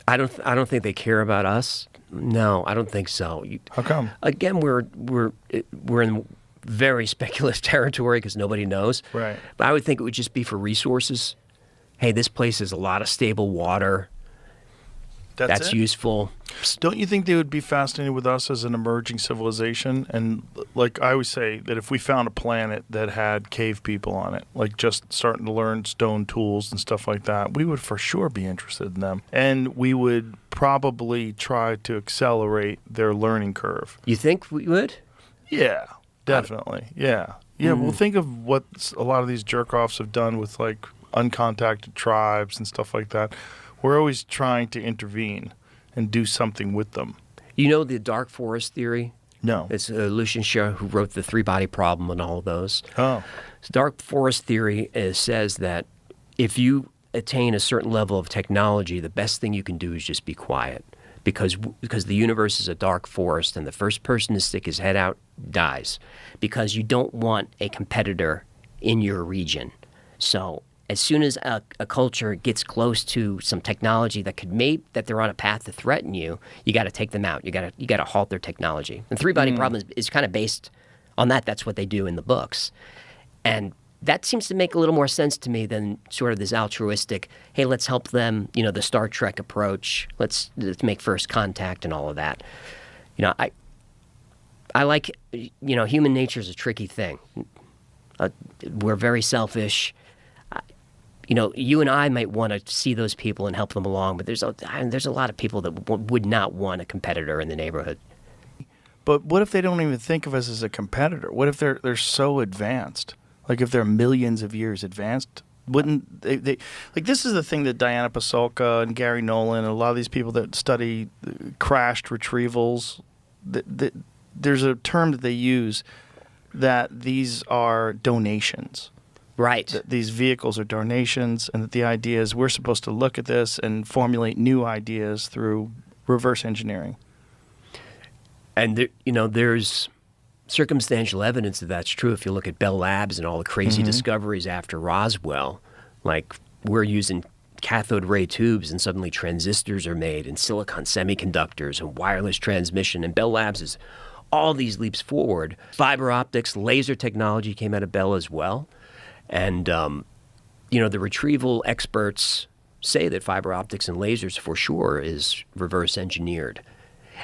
I don't think they care about us. No, I don't think so. How come? Again, we're in very speculative territory because nobody knows. Right. But I would think it would just be for resources. Hey, this place has a lot of stable water. That's useful. Don't you think they would be fascinated with us as an emerging civilization? And like I always say, that if we found a planet that had cave people on it, like just starting to learn stone tools and stuff like that, we would for sure be interested in them. And we would probably try to accelerate their learning curve. You think we would? Yeah, definitely. Yeah. Yeah, well, think of what a lot of these jerk-offs have done with like uncontacted tribes and stuff like that. We're always trying to intervene and do something with them. You know the dark forest theory? No. It's Lucian Scher who wrote the three-body problem and all of those. Oh. So dark forest theory says that if you attain a certain level of technology, the best thing you can do is just be quiet. Because the universe is a dark forest, and the first person to stick his head out dies. Because you don't want a competitor in your region. So as soon as a culture gets close to some technology that that they're on a path to threaten you, you got to take them out. You got to halt their technology. And three-body problem is kind of based on that. That's what they do in the books, and that seems to make a little more sense to me than sort of this altruistic. Hey, let's help them. You know, the Star Trek approach. Let's make first contact and all of that. You know, I like. You know, human nature is a tricky thing. We're very selfish. You know, you and I might want to see those people and help them along, but there's a lot of people that would not want a competitor in the neighborhood. But what if they don't even think of us as a competitor? What if they're so advanced? Like if they're millions of years advanced, wouldn't they like this is the thing that Diana Pasulka and Gary Nolan and a lot of these people that study crashed retrievals, there's a term that they use that these are donations. Right. That these vehicles are donations, and that the idea is we're supposed to look at this and formulate new ideas through reverse engineering. And there's circumstantial evidence that that's true. If you look at Bell Labs and all the crazy discoveries after Roswell, like we're using cathode ray tubes and suddenly transistors are made and silicon semiconductors and wireless transmission, and Bell Labs is all these leaps forward. Fiber optics, laser technology came out of Bell as well. And, the retrieval experts say that fiber optics and lasers for sure is reverse engineered.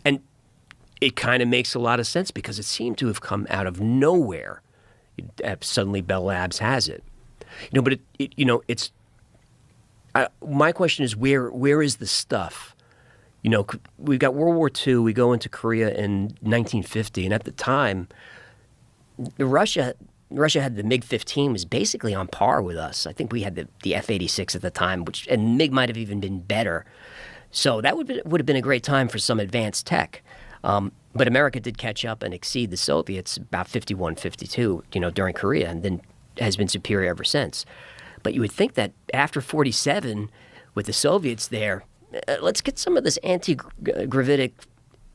And it kind of makes a lot of sense because it seemed to have come out of nowhere. Suddenly Bell Labs has it. But it's my question is where is the stuff? We've got World War II. We go into Korea in 1950, and at the time, Russia had the MiG-15 was basically on par with us. I think we had the F-86 at the time, and MiG might have even been better. So that would have been a great time for some advanced tech. But America did catch up and exceed the Soviets about 51, 52, during Korea, and then has been superior ever since. But you would think that after 47, with the Soviets there, let's get some of this anti-gravitic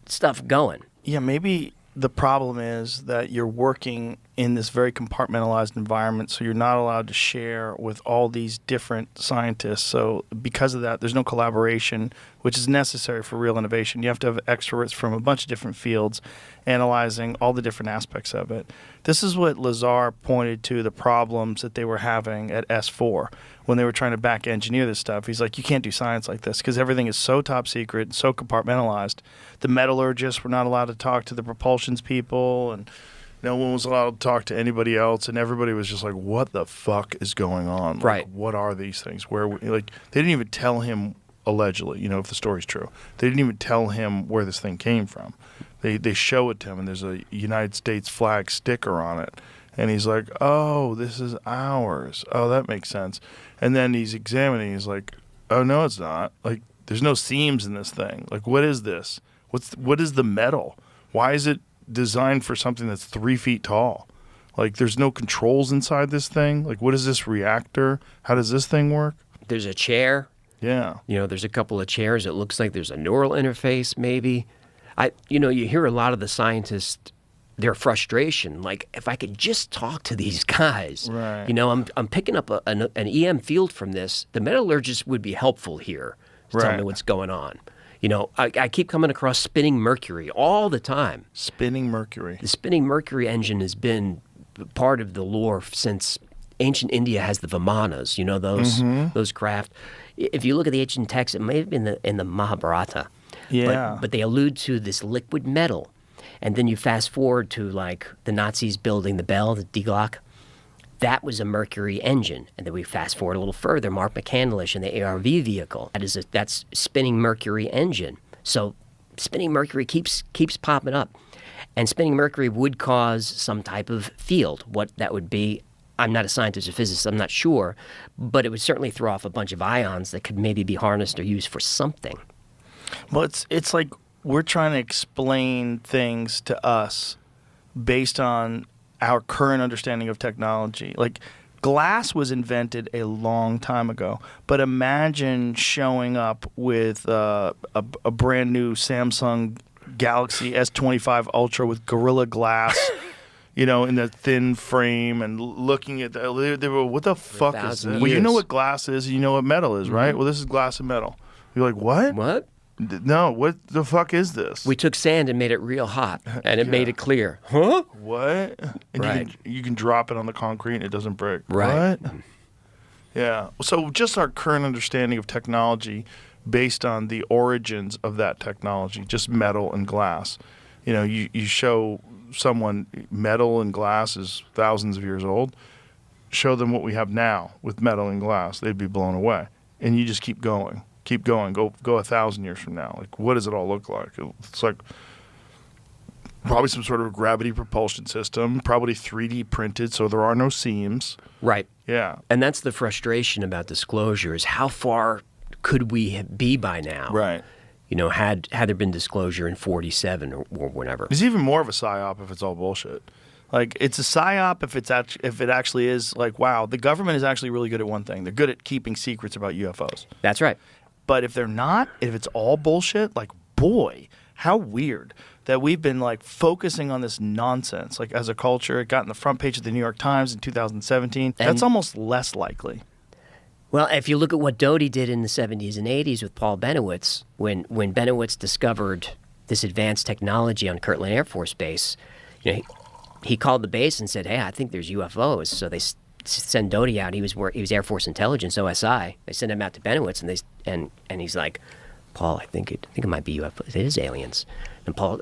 stuff going. Yeah, maybe the problem is that you're working in this very compartmentalized environment, so you're not allowed to share with all these different scientists. So because of that, there's no collaboration, which is necessary for real innovation. You have to have experts from a bunch of different fields analyzing all the different aspects of it. This is what Lazar pointed to, the problems that they were having at S4 when they were trying to back engineer this stuff. He's like, you can't do science like this because everything is so top secret and so compartmentalized. The metallurgists were not allowed to talk to the propulsions people, and no one was allowed to talk to anybody else, and everybody was just like, what the fuck is going on? Like, right. What are these things? They didn't even tell him, allegedly, if the story's true. They didn't even tell him where this thing came from. They show it to him, and there's a United States flag sticker on it. And he's like, oh, this is ours. Oh, that makes sense. And then he's examining. He's like, oh, no, it's not. Like, there's no seams in this thing. Like, what is this? What is the metal? Why is it designed for something that's 3 feet tall? Like, there's no controls inside this thing. Like, what is this reactor? How does this thing work? There's a chair. Yeah. There's a couple of chairs. It looks like there's a neural interface, maybe. You hear a lot of the scientists, their frustration. Like, if I could just talk to these guys. Right. I'm picking up an EM field from this. The metallurgist would be helpful here. to tell me Right. what's going on. You know, I keep coming across spinning mercury all the time. Spinning mercury. The spinning mercury engine has been part of the lore since ancient India has the Vimanas, you know, those craft. If you look at the ancient texts, it may have been in the Mahabharata. Yeah. But they allude to this liquid metal. And then you fast forward to like the Nazis building the Bell, the Die Glocke. That was a Mercury engine. And then we fast forward a little further, Mark McCandlish and the ARV vehicle. That's spinning Mercury engine. So spinning Mercury keeps popping up. And spinning Mercury would cause some type of field. What that would be, I'm not a scientist or physicist, I'm not sure. But it would certainly throw off a bunch of ions that could maybe be harnessed or used for something. Well, it's like we're trying to explain things to us based on our current understanding of technology. Like, glass was invented a long time ago, but imagine showing up with a brand new Samsung Galaxy S25 Ultra with Gorilla Glass, you know, in the thin frame, and looking at they were, what the fuck is this? Well, you know what glass is, you know what metal is, right? Well, this is glass and metal. You're like, what? What? No, what the fuck is this? We took sand and made it real hot, and it made it clear. Huh? What? And Right. you can drop it on the concrete and it doesn't break. Right. What? Yeah. So just our current understanding of technology based on the origins of that technology, just metal and glass. You know, you show someone metal and glass is thousands of years old, show them what we have now with metal and glass, they'd be blown away. And you just keep going. Keep going. Go 1,000 years from now. Like, what does it all look like? It's like probably some sort of gravity propulsion system, probably 3D printed, so there are no seams. Right. Yeah. And that's the frustration about disclosure is how far could we be by now? Right. You know, had there been disclosure in 47 or whatever. It's even more of a psyop if it's all bullshit. Like, it's a psyop if it actually is like, wow, the government is actually really good at one thing. They're good at keeping secrets about UFOs. That's right. But if they're not, if it's all bullshit, like, boy, how weird that we've been like focusing on this nonsense. Like, as a culture, it got in the front page of the New York Times in 2017. That's almost less likely. Well, if you look at what Doty did in the 70s and 80s with Paul Benowitz, when Benowitz discovered this advanced technology on Kirtland Air Force Base, you know, he called the base and said, "Hey, I think there's UFOs." So they send Doty out. He was Air Force Intelligence, OSI. They send him out to Benowitz, and he's like, "Paul, I think it might be UFOs. It is aliens." And Paul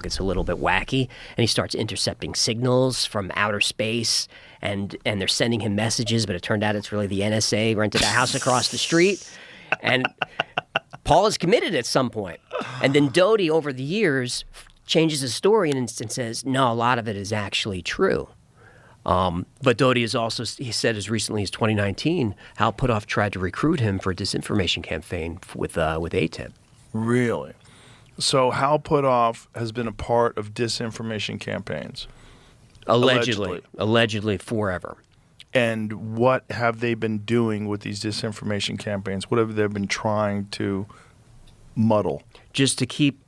gets a little bit wacky, and he starts intercepting signals from outer space, and they're sending him messages, but it turned out it's really the NSA rented a house across the street, and Paul is committed at some point. And then Doty, over the years, changes his story and says, "No, a lot of it is actually true." But Doty is also, he said as recently as 2019, Hal Puthoff tried to recruit him for a disinformation campaign with ATIP. Really? So Hal Puthoff has been a part of disinformation campaigns. Allegedly forever. And what have they been doing with these disinformation campaigns? What have they been trying to muddle? Just to keep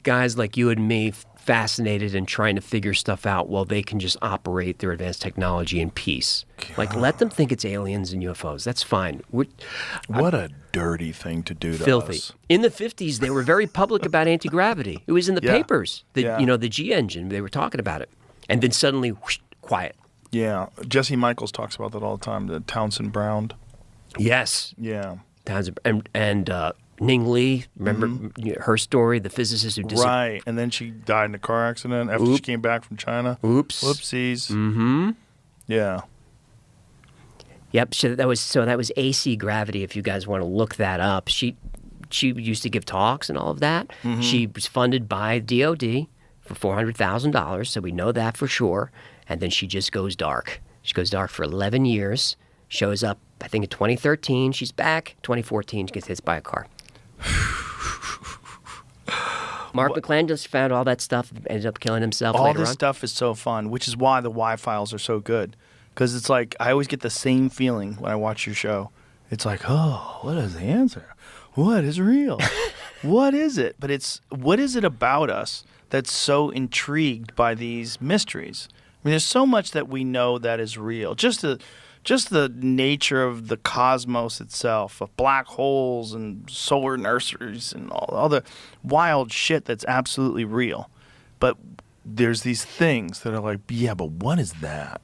guys like you and me fascinated and trying to figure stuff out while they can just operate their advanced technology in peace. Like, let them think it's aliens and UFOs. That's fine. What a dirty thing to do to Filthy. us. In the 50s, they were very public about anti-gravity. It was in the papers. The G engine, they were talking about it. And then suddenly, whoosh, quiet. Yeah. Jesse Michaels talks about that all the time, the Townsend Brown. Yes. Yeah. Townsend, and Ning Lee, remember her story, the physicist who Right. And then she died in a car accident after she came back from China. Oops. Whoopsies. Mm-hmm. Yeah. Yep. So that was AC gravity. If you guys want to look that up, she used to give talks and all of that. Mm-hmm. She was funded by DOD for $400,000, so we know that for sure. And then she just goes dark. She goes dark for 11 years. Shows up, I think, in 2013. She's back. 2014, she gets hit by a car. Mark McCandlish found all that stuff, ended up killing himself All later this on. stuff is so fun, which is why the Y files are so good. Because it's like, I always get the same feeling when I watch your show. It's like, oh, what is the answer? What is real? What is it? But what is it about us that's so intrigued by these mysteries? I mean, there's so much that we know that is real. Just just the nature of the cosmos itself, of black holes and solar nurseries and all the wild shit that's absolutely real. But there's these things that are like, yeah, but what is that?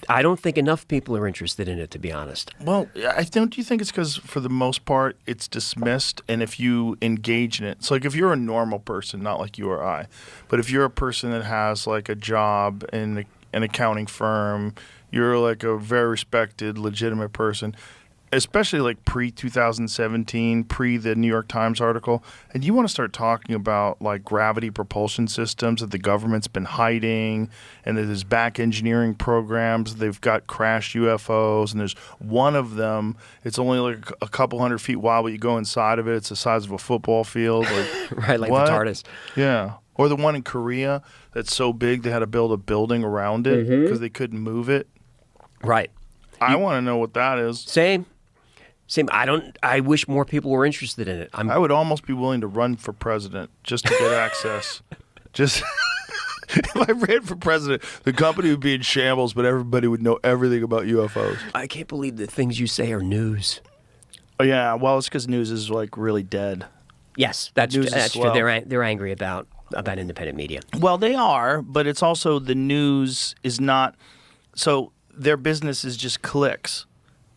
I don't think enough people are interested in it, to be honest. Well, don't you think it's because for the most part it's dismissed, and if you engage in it, so like if you're a normal person, not like you or I, but if you're a person that has like a job in an accounting firm, you're like a very respected, legitimate person, especially like pre-2017, pre the New York Times article, and you want to start talking about like gravity propulsion systems that the government's been hiding, and that there's back engineering programs, they've got crashed UFOs, and there's one of them, it's only like a couple 100 feet wide, but you go inside of it, it's the size of a football field. Like, right, like what? the TARDIS. Yeah. Or the one in Korea that's so big they had to build a building around it because they couldn't move it. Right. I want to know what that is. Same. I wish more people were interested in it. I would almost be willing to run for president just to get access. Just if I ran for president, the company would be in shambles, but everybody would know everything about UFOs. I can't believe the things you say are news. Oh yeah, well, it's because news is like really dead. Yes, that's true. Slow. They're angry about independent media. Well, they are, but it's also the news is not. So their business is just clicks.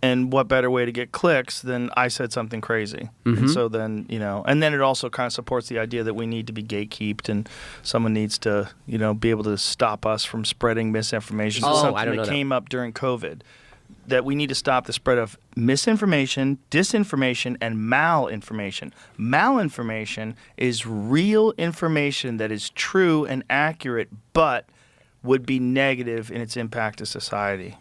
And what better way to get clicks than I said something crazy? And so then, and then it also kind of supports the idea that we need to be gatekeeped and someone needs to, be able to stop us from spreading misinformation. Oh, something I don't know that came up during COVID, that we need to stop the spread of misinformation, disinformation, and malinformation. Malinformation is real information that is true and accurate, but would be negative in its impact to society.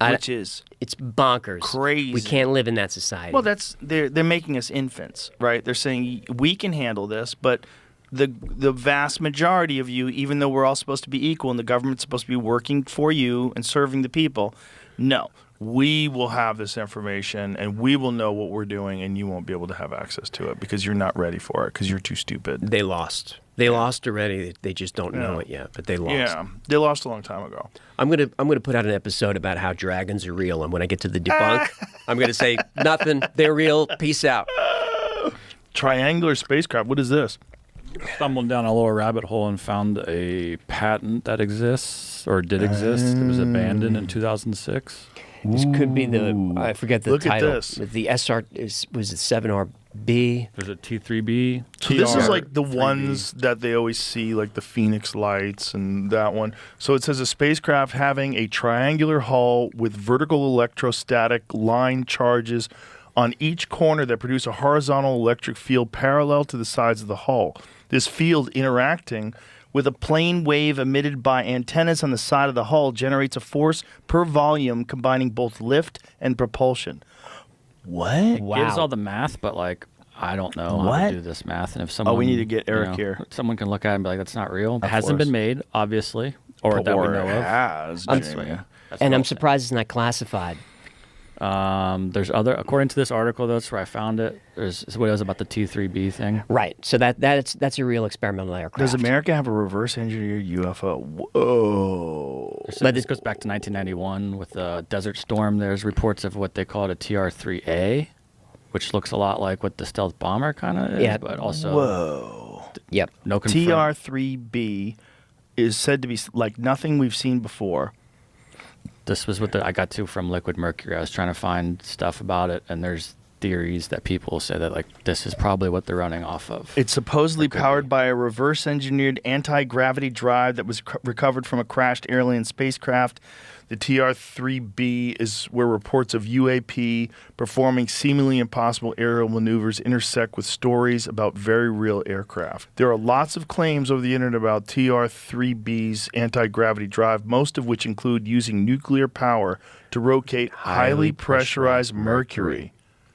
It's bonkers. Crazy. We can't live in that society. Well, they're making us infants, right? They're saying we can handle this, but the vast majority of you, even though we're all supposed to be equal and the government's supposed to be working for you and serving the people, no. We will have this information and we will know what we're doing, and you won't be able to have access to it because you're not ready for it because you're too stupid. They lost. They lost already. They just don't know it yet, but they lost. Yeah, they lost a long time ago. I'm gonna put out an episode about how dragons are real, and when I get to the debunk, I'm gonna say nothing. They're real. Peace out. Triangular spacecraft. What is this? Stumbled down a little rabbit hole and found a patent that exists or did exist. It was abandoned in 2006. This could be I forget the title. Look at this. The SR was it 7RB? There's a T3B. So this is like the 3B. ones that they always see, like the Phoenix lights and that one. So it says a spacecraft having a triangular hull with vertical electrostatic line charges on each corner that produce a horizontal electric field parallel to the sides of the hull. This field interacting with a plane wave emitted by antennas on the side of the hull generates a force per volume combining both lift and propulsion. What? Wow. Gives all the math, but like I don't know how What? to do this math. And if someone, we need to get Eric here. Someone can look at it and be like, "That's not real." It Of hasn't course. been made, obviously, or that we know of. has, I'm- Jimmy. That's And what I'm surprised it's not classified. There's other, according to this article, that's where I found it. There's what it was about the T3B thing. Right. So that's a real experimental aircraft. Does America have a reverse engineered UFO? Whoa. So this goes back to 1991 with the Desert Storm. There's reports of what they call a TR-3A, which looks a lot like what the stealth bomber kind of is, Yeah. but also Whoa. Yep. no confirmed. TR-3B is said to be like nothing we've seen before. This was what I got to from Liquid Mercury. I was trying to find stuff about it, and there's theories that people say that like this is probably what they're running off of. It's supposedly powered by a reverse-engineered anti-gravity drive that was recovered from a crashed alien spacecraft. The TR-3B is where reports of UAP performing seemingly impossible aerial maneuvers intersect with stories about very real aircraft. There are lots of claims over the internet about TR-3B's anti-gravity drive, most of which include using nuclear power to rotate highly pressurized mercury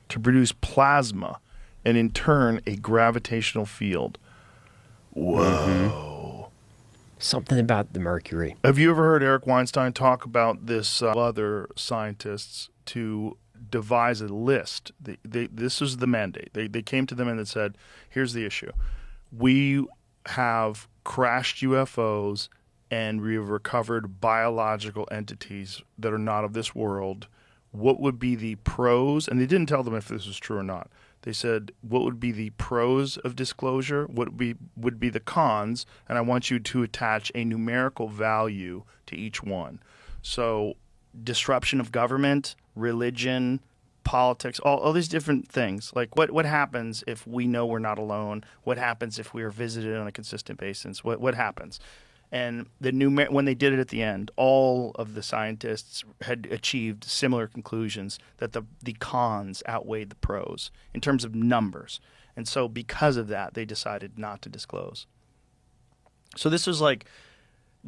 to produce plasma and in turn a gravitational field. Whoa. Something about the mercury. Have you ever heard Eric Weinstein talk about this other scientists to devise a list? This was the mandate. They came to them and they said, here's the issue. We have crashed UFOs and we have recovered biological entities that are not of this world, what would be the pros? And they didn't tell them if this was true or not. They said, what would be the pros of disclosure? What would be the cons? And I want you to attach a numerical value to each one. So disruption of government, religion, politics, all these different things. Like what happens if we know we're not alone? What happens if we are visited on a consistent basis? What happens? And when they did it at the end, all of the scientists had achieved similar conclusions that the cons outweighed the pros in terms of numbers. And so because of that, they decided not to disclose. So this was like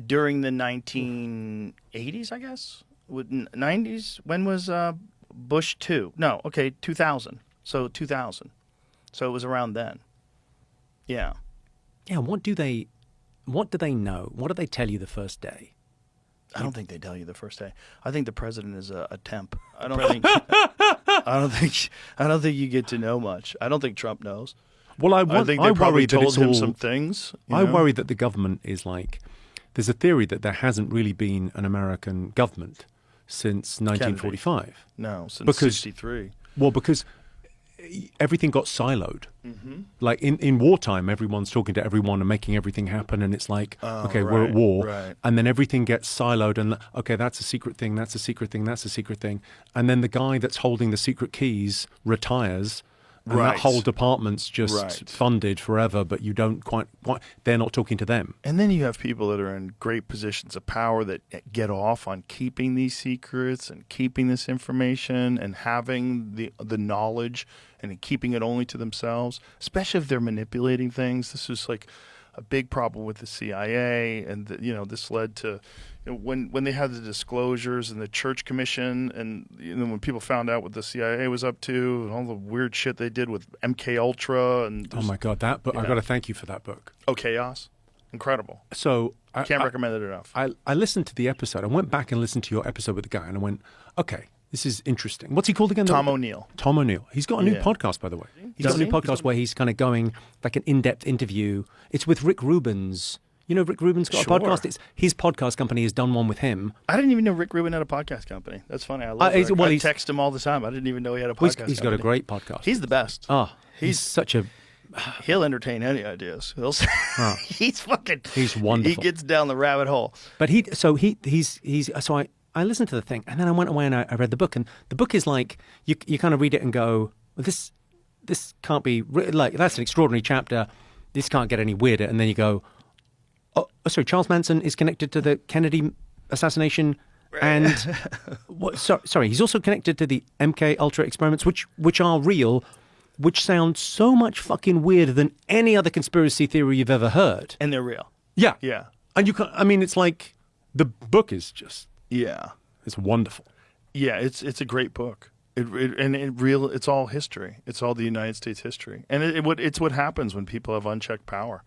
during the 1980s, I guess? 90s? When was Bush 2? No, okay, 2000. So 2000. So it was around then. Yeah. Yeah, what do they know? What do they tell you the first day? I don't think they tell you the first day. I think the president is a temp. I don't think you get to know much. I don't think Trump knows. Well, I think they probably worry that told it's him all, some things. I worry that the government is like, there's a theory that there hasn't really been an American government since 1945. Kennedy. No, since because 63. Well, because everything got siloed. Mm-hmm. Like in wartime, everyone's talking to everyone and making everything happen, and it's like, okay, we're at war, right. And then everything gets siloed, and okay, that's a secret thing, that's a secret thing, that's a secret thing, and then the guy that's holding the secret keys retires. And right. that whole department's just right. funded forever, but you don't quite, they're not talking to them. And then you have people that are in great positions of power that get off on keeping these secrets and keeping this information and having the knowledge and keeping it only to themselves, especially if they're manipulating things. This was like a big problem with the CIA, and this led to when they had the disclosures and the Church Commission, and when people found out what the CIA was up to and all the weird shit they did with MK Ultra, and oh my God, that book! I've got to thank you for that book. Oh, Chaos, incredible. So can't recommend it enough. I listened to the episode. I went back and listened to your episode with the guy, and I went, okay, this is interesting. What's he called again? Tom O'Neill. Tom O'Neill. He's got a new podcast, by the way. He's got a new podcast where he's kind of going like an in-depth interview. It's with Rick Rubin's. You know, Rick Rubin's got a podcast. It's his podcast company has done one with him. I didn't even know Rick Rubin had a podcast company. That's funny. I love Rick. I text him all the time. I didn't even know he had a podcast He's got a great podcast. He's the best. Oh, he's such a... He'll entertain any ideas. He'll say, he's wonderful. He gets down the rabbit hole. But so I listened to the thing, and then I went away and I read the book, and the book is like you kind of read it and go, well, this can't be like, that's an extraordinary chapter. This can't get any weirder. And then you go, oh, sorry, Charles Manson is connected to the Kennedy assassination, and sorry, he's also connected to the MK Ultra experiments, which are real, which sound so much fucking weirder than any other conspiracy theory you've ever heard. And they're real. Yeah, yeah. And you can't. I mean, it's like the book is just it's wonderful. Yeah, it's a great book. It's all history. It's all the United States history, and it's what happens when people have unchecked power.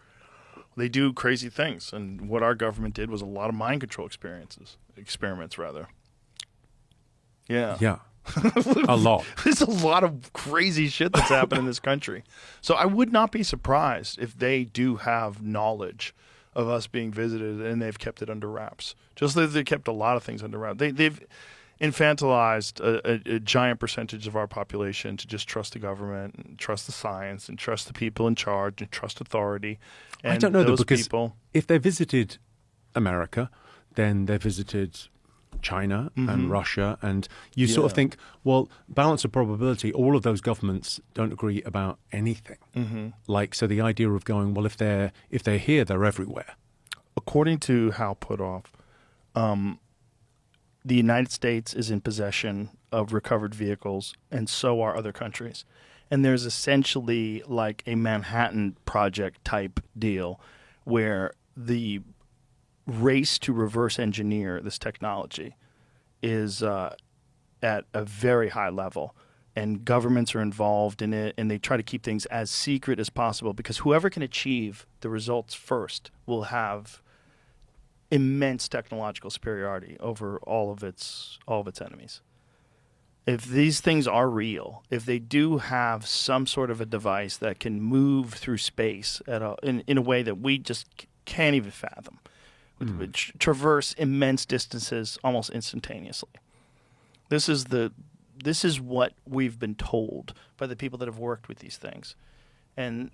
They do crazy things, and what our government did was a lot of mind control experiments rather. Yeah. Yeah. A lot. There's a lot of crazy shit that's happened in this country. So I would not be surprised if they do have knowledge of us being visited and they've kept it under wraps. Just as they kept a lot of things under wraps. They've infantilized a giant percentage of our population to just trust the government and trust the science and trust the people in charge and trust authority. And I don't know those though, because people, if they visited America, then they visited China and Russia, and you sort of think, well, balance of probability, all of those governments don't agree about anything. Like, so the idea of going, well, if they're here, they're everywhere. According to Hal Puthoff, the United States is in possession of recovered vehicles, and so are other countries. And there's essentially like a Manhattan Project type deal where the race to reverse engineer this technology is at a very high level, and governments are involved in it, and they try to keep things as secret as possible, because whoever can achieve the results first will have immense technological superiority over all of its enemies. If these things are real, if they do have some sort of a device that can move through space in a way that we just can't even fathom, which traverse immense distances almost instantaneously. This is what we've been told by the people that have worked with these things. And,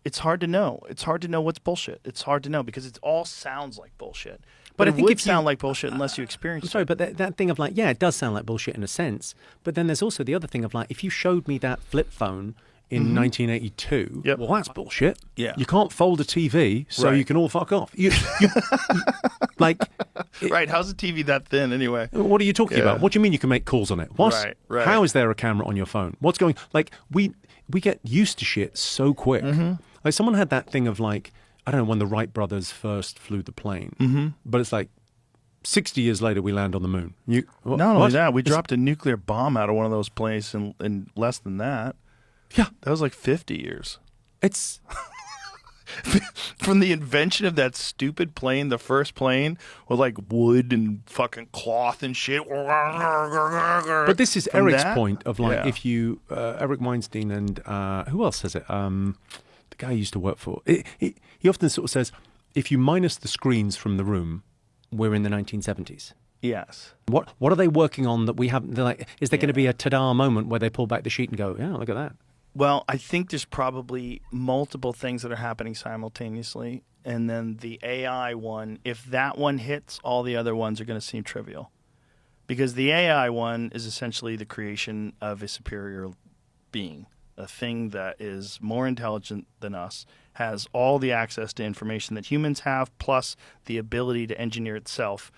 it's hard to know. It's hard to know what's bullshit. It's hard to know because it all sounds like bullshit. But I it think would if you- sound like bullshit unless you experience I'm sorry, it. but that thing of like, yeah, it does sound like bullshit in a sense. But then there's also the other thing of like, if you showed me that flip phone in 1982, Yep. well, that's bullshit. Yeah. You can't fold a TV, so Right. you can all fuck off. Like, Right, how's the TV that thin anyway? what are you talking Yeah. about? What do you mean you can make calls on it? What? Right. How is there a camera on your phone? What's going? Like, we get used to shit so quick. Like, someone had that thing of like, I don't know when the Wright brothers first flew the plane, but it's like 60 years later we land on the moon. Not only what? that, we dropped a nuclear bomb out of one of those planes in less than that. Yeah, That was like 50 years. it's From the invention of that stupid plane, the first plane with like wood and fucking cloth and shit. But this is From Eric's that? point of like, Yeah. if you, Eric Weinstein and who else says it? The guy I used to work for. He often sort of says, if you minus the screens from the room, we're in the 1970s. Yes. What are they working on that we haven't? They're like, is there going to be a ta-da moment where they pull back the sheet and go, yeah, look at that? Well, I think there's probably multiple things that are happening simultaneously. And then the AI one, if that one hits, all the other ones are going to seem trivial. Because the AI one is essentially the creation of a superior being, a thing that is more intelligent than us, has all the access to information that humans have, plus the ability to engineer itself